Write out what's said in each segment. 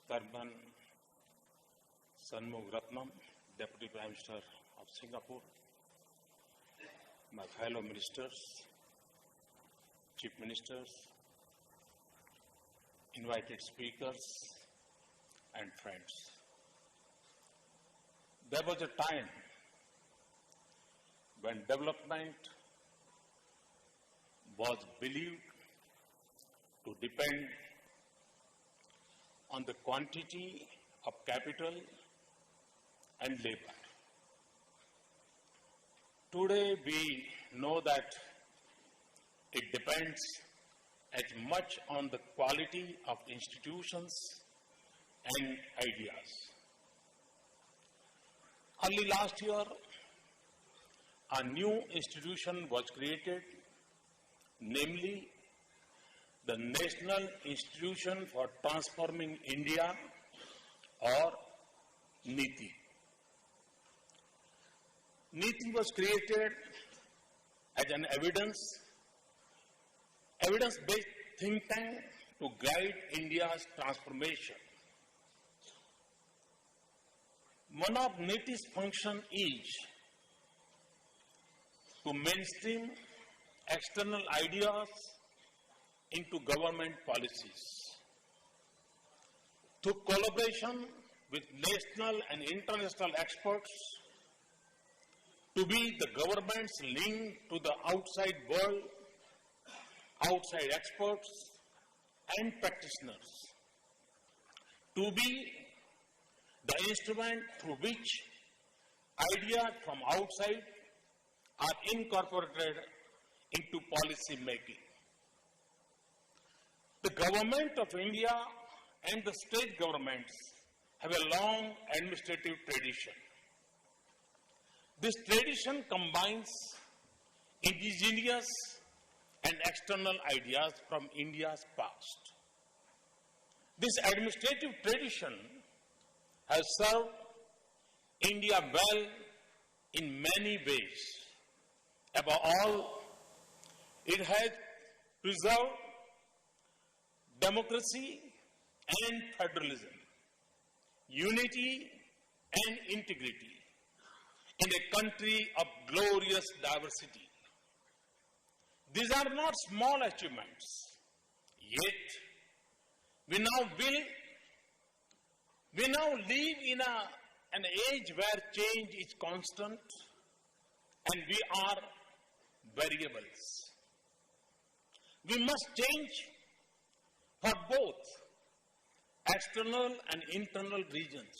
Tharman Shanmugaratnam, Deputy Prime Minister of Singapore, my fellow ministers, chief ministers, invited speakers, and friends. There was a time when development was believed to depend on the quantity of capital and labor. Today we know that it depends as much on the quality of institutions and ideas. Early last year, a new institution was created, namely the National Institution for Transforming India, or Niti. Niti was created as an evidence-based think tank to guide India's transformation. One of Niti's functions is to mainstream external ideas into government policies. Through collaboration with national and international experts, to be the government's link to the outside world, outside experts and practitioners, to be the instrument through which ideas from outside are incorporated into policy making. The government of India and the state governments have a long administrative tradition. This tradition combines indigenous and external ideas from India's past. This administrative tradition has served India well in many ways. Above all, it has preserved democracy and federalism, unity and integrity in a country of glorious diversity. These are not small achievements, yet we now live in an age where change is constant and we are variables. We must change for both external and internal regions.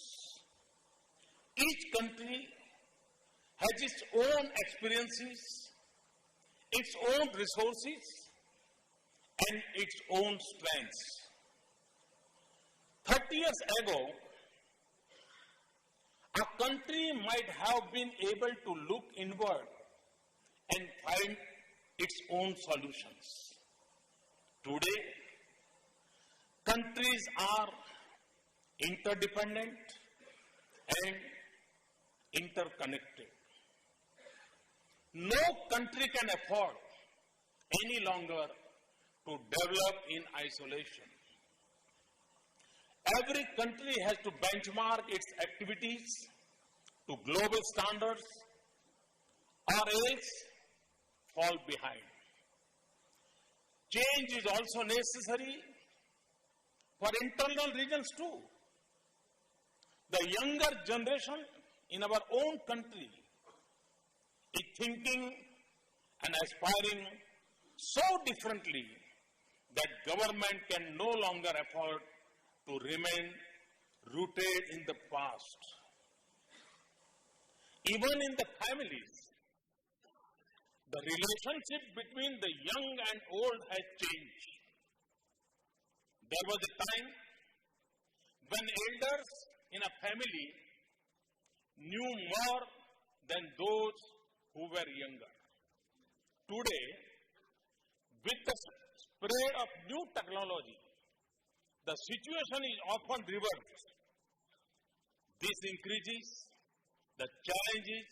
Each country has its own experiences, its own resources, and its own strengths. 30 years ago, a country might have been able to look inward and find its own solutions. Today, countries are interdependent and interconnected. No country can afford any longer to develop in isolation. Every country has to benchmark its activities to global standards or else fall behind. Change is also necessary for internal regions too. The younger generation in our own country is thinking and aspiring so differently that government can no longer afford to remain rooted in the past. Even in the families, the relationship between the young and old has changed. There was a time when elders in a family knew more than those who were younger. Today, with the spread of new technology, the situation is often reversed. This increases the challenges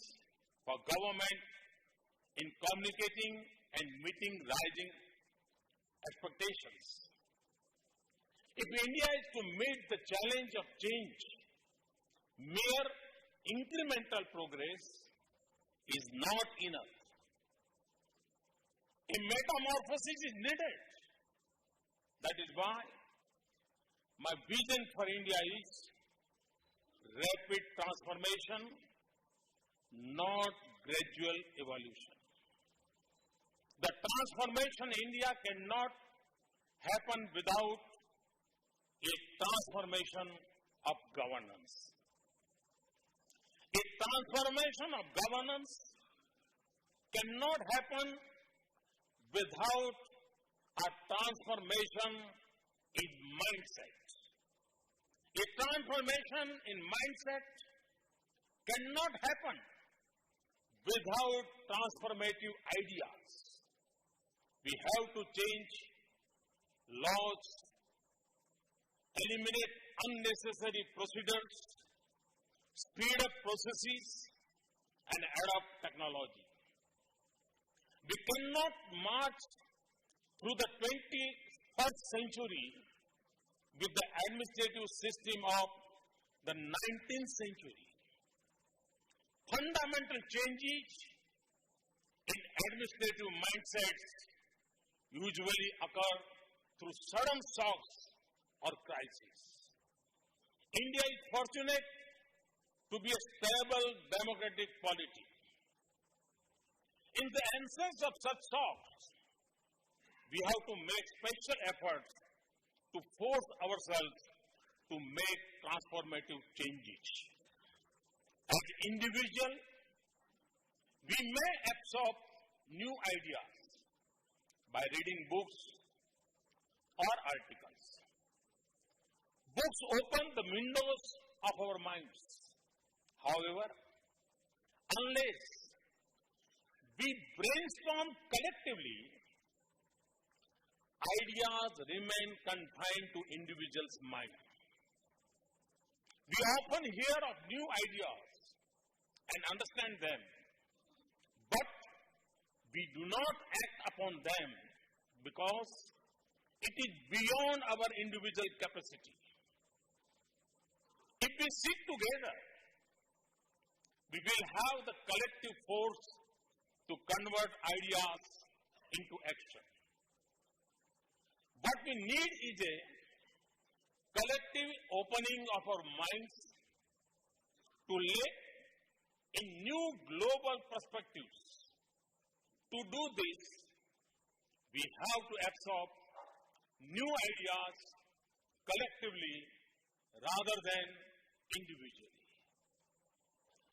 for government in communicating and meeting rising expectations. If India is to meet the challenge of change, mere incremental progress is not enough. A metamorphosis is needed. That is why my vision for India is rapid transformation, not gradual evolution. The transformation in India cannot happen without a transformation of governance. A transformation of governance cannot happen without a transformation in mindset. A transformation in mindset cannot happen without transformative ideas. We have to change laws, eliminate unnecessary procedures, speed up processes, and adopt technology. We cannot march through the 21st century with the administrative system of the 19th century. Fundamental changes in administrative mindsets usually occur through sudden shocks or crises. India is fortunate to be a stable democratic polity. In the absence of such shocks, we have to make special efforts to force ourselves to make transformative changes. As individuals, we may absorb new ideas by reading books or articles. Books open the windows of our minds. However, unless we brainstorm collectively, ideas remain confined to individuals' minds. We often hear of new ideas and understand them, but we do not act upon them because it is beyond our individual capacity. If we sit together, we will have the collective force to convert ideas into action. What we need is a collective opening of our minds to lay in new global perspectives. To do this, we have to absorb new ideas collectively rather than individually.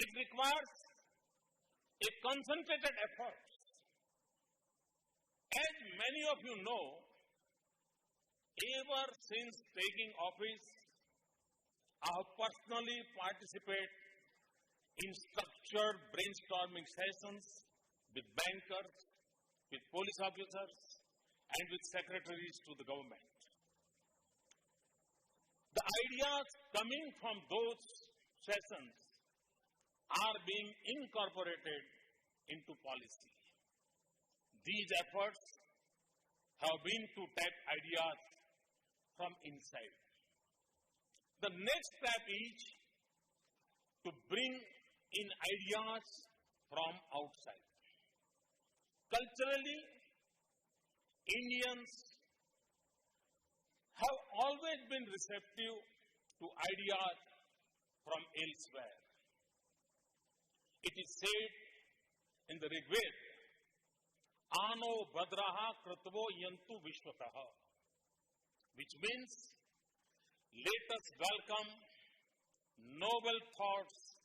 It requires a concentrated effort. As many of you know, ever since taking office, I have personally participated in structured brainstorming sessions with bankers, with police officers, and with secretaries to the government. The ideas coming from those sessions are being incorporated into policy. These efforts have been to tap ideas from inside. The next step is to bring in ideas from outside. Culturally, Indians have always been receptive to ideas from elsewhere. It is said in the Rig Veda, Ano Badraha Kratvo Yantu Vishwataha, which means let us welcome noble thoughts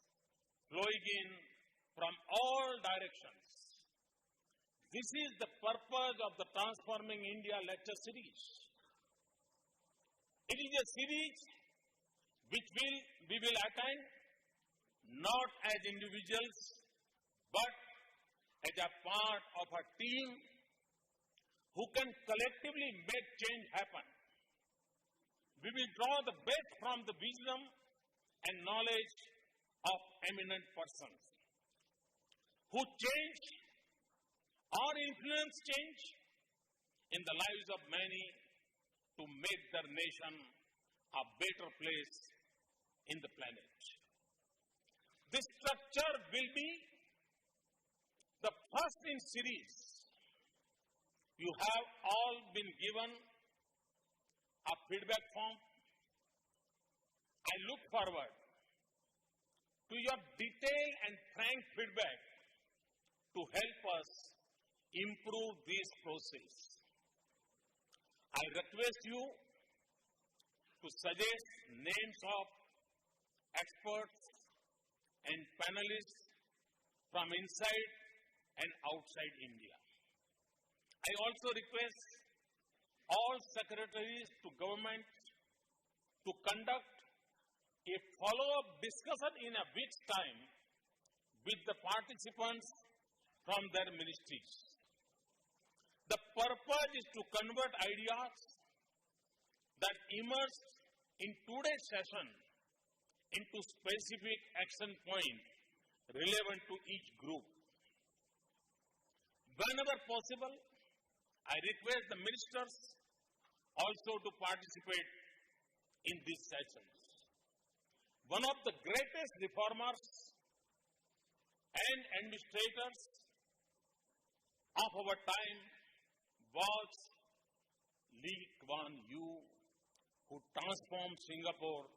flowing in from all directions. This is the purpose of the Transforming India lecture series. It is a series which we will attend not as individuals but as a part of a team who can collectively make change happen. We will draw the best from the wisdom and knowledge of eminent persons who change or influence change in the lives of many to make their nation a better place in the planet. This structure will be the first in series. You have all been given a feedback form. I look forward to your detailed and frank feedback to help us improve this process. I request you to suggest names of experts and panelists from inside and outside India. I also request all secretaries to government to conduct a follow-up discussion in a week's time with the participants from their ministries. The purpose is to convert ideas that emerged in today's session into specific action points relevant to each group. Whenever possible, I request the ministers also to participate in these sessions. One of the greatest reformers and administrators of our time was Lee Kuan Yew, who transformed Singapore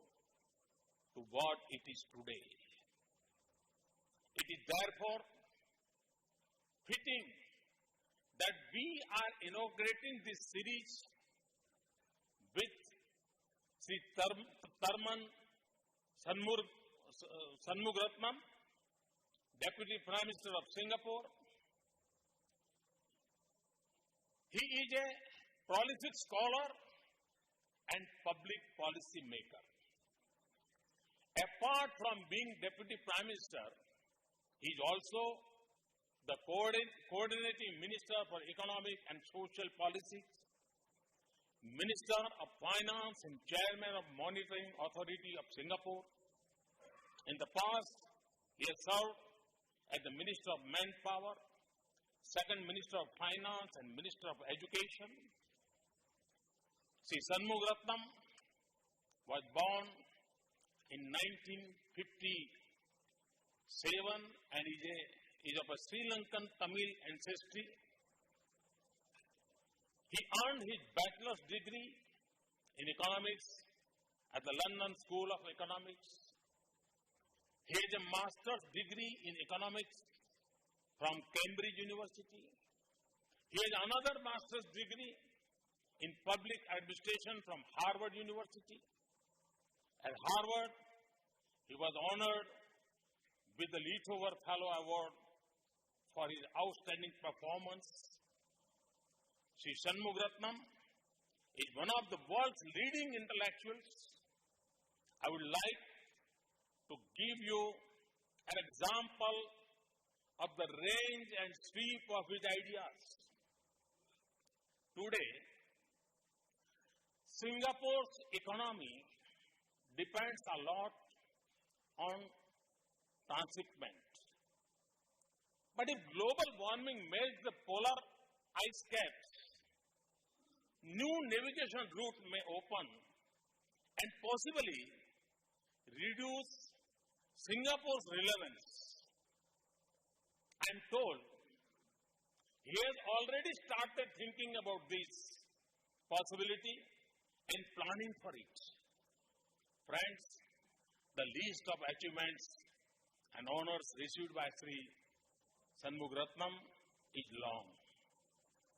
to what it is today. It is therefore fitting that we are inaugurating this series with Shri Tharman Shanmugaratnam, Deputy Prime Minister of Singapore. He is a prolific scholar and public policy maker. Apart from being Deputy Prime Minister, he is also the coordinating Minister for Economic and Social Policy, Minister of Finance and Chairman of Monitoring Authority of Singapore. In the past, he has served as the Minister of Manpower, Second Minister of Finance and Minister of Education. Shri Shanmugaratnam was born in 1957 and is of a Sri Lankan Tamil ancestry. He earned his bachelor's degree in economics at the London School of Economics. He has a master's degree in economics from Cambridge University. He has another master's degree in public administration from Harvard University. At Harvard, he was honored with the Leetover Fellow Award for his outstanding performance. Shri Shanmugaratnam is one of the world's leading intellectuals. I would like to give you an example of the range and sweep of his ideas. Today, Singapore's economy depends a lot on transshipment. But if global warming melts the polar ice caps, new navigation routes may open and possibly reduce Singapore's relevance. I am told he has already started thinking about this possibility and planning for it. Friends, the list of achievements and honors received by Shri Shanmugaratnam is long,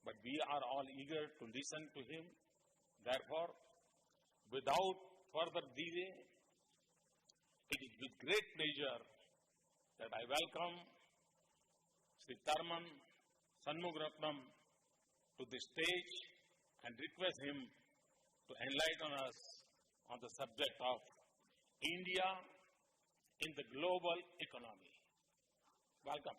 but we are all eager to listen to him. Therefore, without further delay, it is with great pleasure that I welcome Shri Tharman Shanmugaratnam to the stage and request him to enlighten us on the subject of India in the global economy. Welcome.